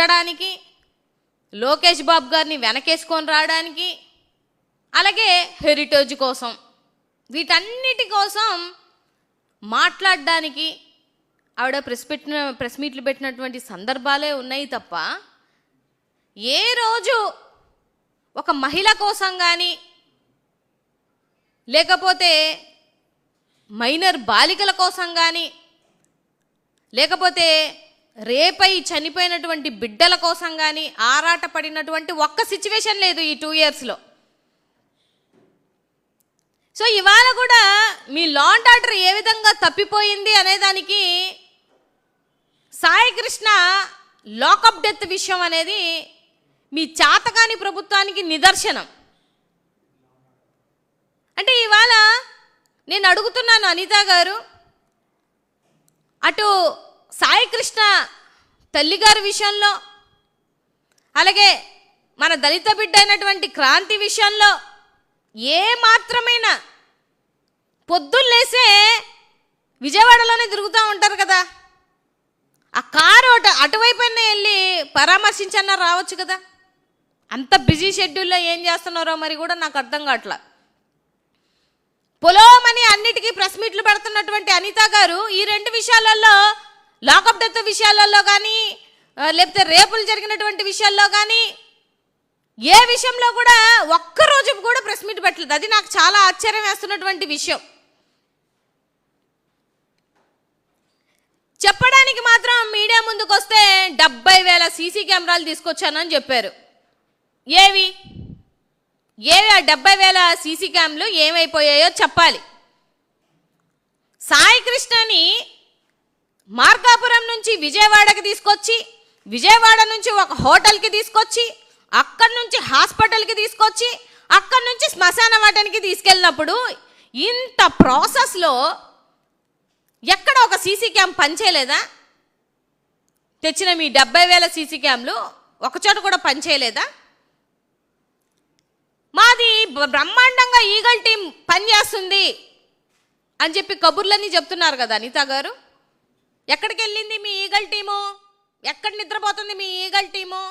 తిట్టడానికి, లోకేష్ బాబు గారిని వెనకేసుకొని రావడానికి, అలాగే హెరిటేజ్ కోసం, వీటన్నిటి కోసం మాట్లాడడానికి ఆవిడ ప్రెస్ మీట్లు పెట్టినటువంటి సందర్భాలే ఉన్నాయి తప్ప ఏ రోజు ఒక మహిళ కోసం కానీ, లేకపోతే మైనర్ బాలికల కోసం కానీ, లేకపోతే రేపై చనిపోయినటువంటి బిడ్డల కోసం కానీ ఆరాట పడినటువంటి ఒక్క సిచ్యువేషన్ లేదు ఈ 2 yearsలో. సో ఇవాళ కూడా మీ లా అండ్ ఆర్డర్ ఏ విధంగా తప్పిపోయింది అనేదానికి సాయి కృష్ణ లాకప్ డెత్ విషయం అనేది మీ చాతకాని ప్రభుత్వానికి నిదర్శనం. అంటే ఇవాళ నేను అడుగుతున్నాను అనిత గారు, అటు సాయి కృష్ణ తల్లిగారి విషయంలో, అలాగే మన దళిత బిడ్డ అయినటువంటి క్రాంతి విషయంలో ఏ మాత్రమైనా పొద్దున్నేసే విజయవాడలోనే తిరుగుతూ ఉంటారు కదా, ఆ కారు అటువైపున వెళ్ళి పరామర్శించన్నా రావచ్చు కదా. అంత బిజీ షెడ్యూల్లో ఏం చేస్తున్నారో మరి కూడా నాకు అర్థం కావట్లా. పొలోమని అన్నిటికీ ప్రెస్ మీట్లు పెడుతున్నటువంటి అనిత గారు ఈ 2 విషయాలలో, లాకప్ డెత్ విషయాలలో కానీ, లేకపోతే రేపులు జరిగినటువంటి విషయాల్లో కానీ ఏ విషయంలో కూడా ఒక్కరోజు కూడా ప్రెస్ మీట్ పెట్టలేదు. అది నాకు చాలా ఆశ్చర్యం వేస్తున్నటువంటి విషయం. చెప్పడానికి మాత్రం మీడియా ముందుకు వస్తే 70,000 సీసీ కెమెరాలు తీసుకొచ్చానని చెప్పారు. ఏవి ఆ 70,000 సీసీ క్యామ్లు ఏమైపోయాయో చెప్పాలి. సాయి కృష్ణని మార్కాపురం నుంచి విజయవాడకి తీసుకొచ్చి, విజయవాడ నుంచి ఒక హోటల్కి తీసుకొచ్చి, అక్కడి నుంచి హాస్పిటల్కి తీసుకొచ్చి, అక్కడి నుంచి శ్మశాన వాటానికి తీసుకెళ్ళినప్పుడు ఇంత ప్రాసెస్లో ఎక్కడ ఒక సీసీ క్యామ్ పనిచేయలేదా? తెచ్చిన మీ 70,000 సీసీ క్యామ్లు ఒకచోట కూడా పనిచేయలేదా? మాది బ్రహ్మాండంగా ఈగల్ టీం పనిచేస్తుంది అని చెప్పి కబుర్లన్నీ చెప్తున్నారు కదా అనిత గారు. ఎక్కడికి వెళ్ళింది మీ ఈగల్ టీము? ఎక్కడ నిద్రపోతుంది మీ ఈగల్ టీము?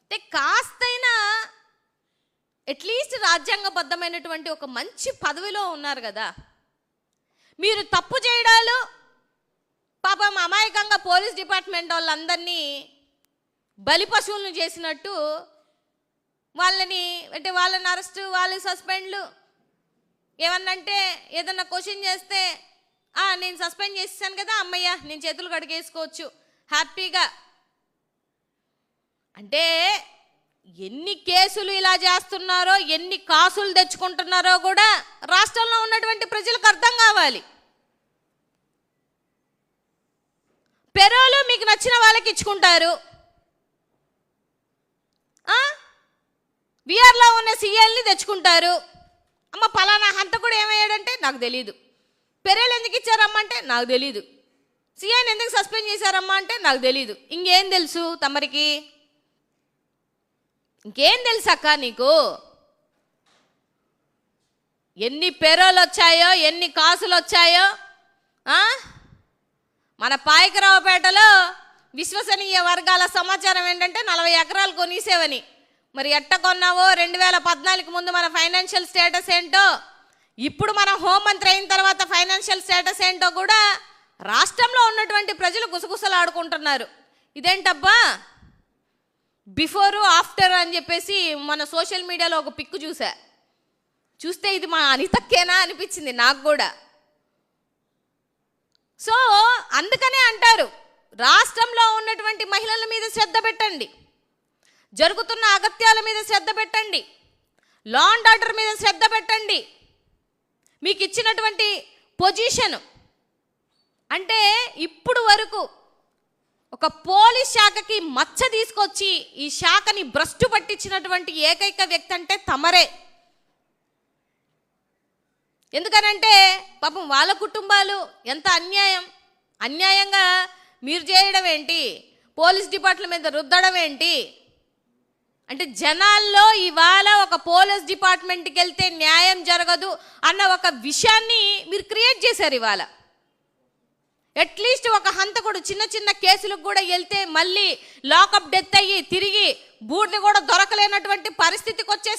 అంటే కాస్తైనా అట్లీస్ట్ రాజ్యాంగబద్ధమైనటువంటి ఒక మంచి పదవిలో ఉన్నారు కదా. మీరు తప్పు చేయడాలు, పాపం అమాయకంగా పోలీస్ డిపార్ట్మెంట్ వాళ్ళందరినీ బలి పశువులను చేసినట్టు వాళ్ళని అరెస్టు, వాళ్ళని సస్పెండ్లు, ఏమన్నంటే ఏదన్నా క్వశ్చన్ చేస్తే నేను సస్పెండ్ చేసేసాను కదా అమ్మయ్య నేను చేతులు కడిగేసుకోవచ్చు హ్యాపీగా. అంటే ఎన్ని కేసులు ఇలా చేస్తున్నారో, ఎన్ని కాసులు తెచ్చుకుంటున్నారో కూడా రాష్ట్రంలో ఉన్నటువంటి ప్రజలకు అర్థం కావాలి. పెరోలు మీకు నచ్చిన వాళ్ళకి ఇచ్చుకుంటారు, విఆర్లో ఉన్న సీఎల్ని తెచ్చుకుంటారు. అమ్మ పలానా హంతకుడు ఏమయ్యాడంటే నాకు తెలీదు, పెరేలు ఎందుకు ఇచ్చారమ్మా అంటే నాకు తెలీదు, సీఐని ఎందుకు సస్పెండ్ చేశారమ్మా అంటే నాకు తెలీదు. ఇంకేం తెలుసు తమరికి? ఇంకేం తెలుసు అక్క నీకు? ఎన్ని పెరోలు వచ్చాయో, ఎన్ని కాసులు వచ్చాయో. మన పాయకరావుపేటలో విశ్వసనీయ వర్గాల సమాచారం ఏంటంటే 40 ఎకరాలు కొనేసేవని. మరి ఎట్ట కొన్నావో, 2014 ముందు మన ఫైనాన్షియల్ స్టేటస్ ఏంటో, ఇప్పుడు మన హోంమంత్రి అయిన తర్వాత ఫైనాన్షియల్ స్టేటస్ ఏంటో కూడా రాష్ట్రంలో ఉన్నటువంటి ప్రజలు గుసగుసలాడుకుంటున్నారు. ఇదేంటబ్బా బిఫోరు ఆఫ్టర్ అని చెప్పేసి మన సోషల్ మీడియాలో ఒక పిక్కు చూస్తే ఇది మా అనితక్కేనా అనిపించింది నాకు కూడా. సో అందుకనే అంటారు, రాష్ట్రంలో ఉన్నటువంటి మహిళల మీద శ్రద్ధ పెట్టండి, జరుగుతున్న అగత్యాల మీద శ్రద్ధ పెట్టండి, లా అండ్ ఆర్డర్ మీద శ్రద్ధ పెట్టండి. మీకు ఇచ్చినటువంటి పొజిషన్ అంటే ఇప్పుడు వరకు ఒక పోలీస్ శాఖకి మచ్చ తీసుకొచ్చి ఈ శాఖని భ్రష్టు పట్టించినటువంటి ఏకైక వ్యక్తి అంటే తమరే. ఎందుకనంటే పాపం వాళ్ళ కుటుంబాలు ఎంత అన్యాయంగా మీరు చేయడం ఏంటి, పోలీస్ డిపార్ట్మెంట్ మీద రుద్దడం ఏంటి అంటే జనాల్లో ఇవాళ ఒక పోలీస్ డిపార్ట్మెంట్కి వెళ్తే న్యాయం జరగదు అన్న ఒక విషయాన్ని మీరు క్రియేట్ చేశారు. ఇవాళ అట్లీస్ట్ ఒక హంతకుడు చిన్న చిన్న కేసులకు కూడా వెళ్తే మళ్ళీ లాకప్ డెత్ అయ్యి తిరిగి బూడిద కూడా దొరకలేనటువంటి పరిస్థితికి వచ్చేసరికి